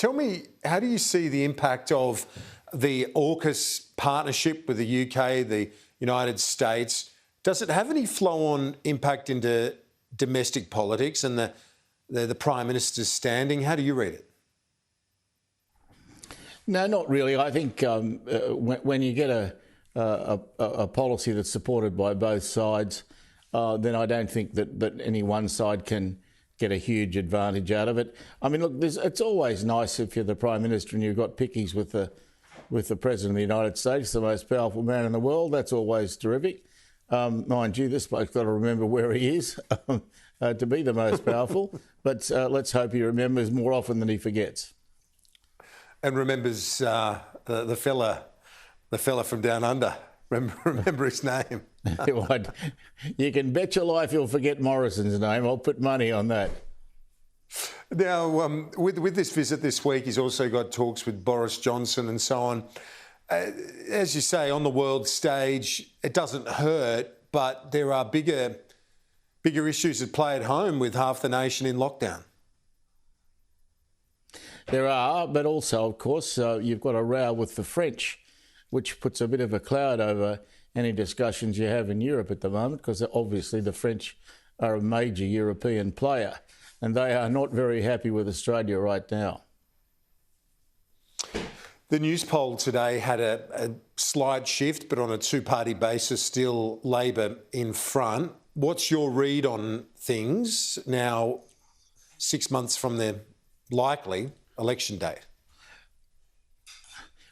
Tell me, how do you see the impact of the AUKUS partnership with the UK, the United States? Does it have any flow-on impact into domestic politics and the Prime Minister's standing? How do you read it? No, not really. I think when you get a policy that's supported by both sides, then I don't think that any one side can get a huge advantage out of it. I mean, look, it's always nice if you're the Prime Minister and you've got pickies with the President of the United States, the most powerful man in the world. That's always terrific. Mind you, this bloke's got to remember where he is to be the most powerful. But let's hope he remembers more often than he forgets. And remembers the fella from down under. Remember his name. You can bet your life he'll forget Morrison's name. I'll put money on that. Now, with this visit this week, he's also got talks with Boris Johnson and so on. As you say, on the world stage, it doesn't hurt, but there are bigger issues at play at home with half the nation in lockdown. There are, but also, of course, you've got a row with the French, which puts a bit of a cloud over any discussions you have in Europe at the moment, because obviously the French are a major European player, and they are not very happy with Australia right now. The Newspoll today had a slight shift, but on a two-party basis, still Labor in front. What's your read on things now, 6 months from the likely election date?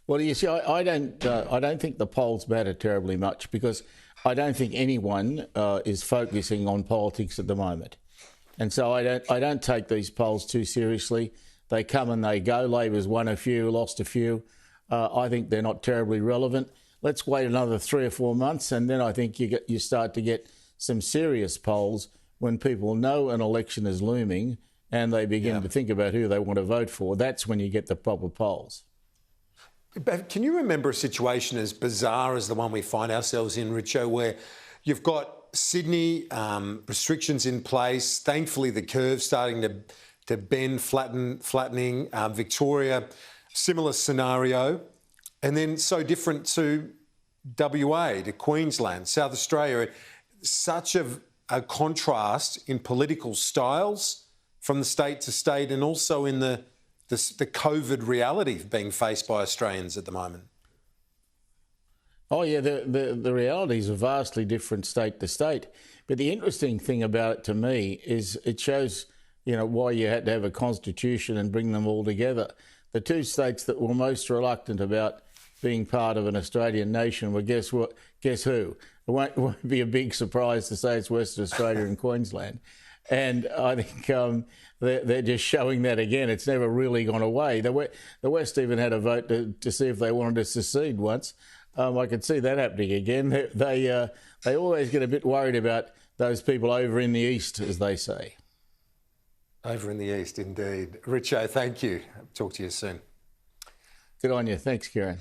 Well, you see, I don't think the polls matter terribly much, because I don't think anyone is focusing on politics at the moment, and so I don't take these polls too seriously. They come and they go. Labor's won a few, lost a few. I think they're not terribly relevant. Let's wait another 3 or 4 months, and then I think you start to get some serious polls when people know an election is looming and they begin to think about who they want to vote for. That's when you get the proper polls. Can you remember a situation as bizarre as the one we find ourselves in, Richo, where you've got Sydney, restrictions in place, thankfully the curve starting to bend, flattening, Victoria, similar scenario, and then so different to WA, to Queensland, South Australia. Such a contrast in political styles from the state to state, and also in the COVID reality being faced by Australians at the moment. Oh yeah, the realities are vastly different state to state. But the interesting thing about it to me is it shows, why you had to have a constitution and bring them all together. The two states that were most reluctant about being part of an Australian nation were, guess who? It won't be a big surprise to say it's Western Australia and Queensland. And I think they're just showing that again. It's never really gone away. The West even had a vote to see if they wanted to secede once. I could see that happening again. They always get a bit worried about those people over in the East, as they say. Over in the East, indeed. Richo, thank you. Talk to you soon. Good on you. Thanks, Kieran.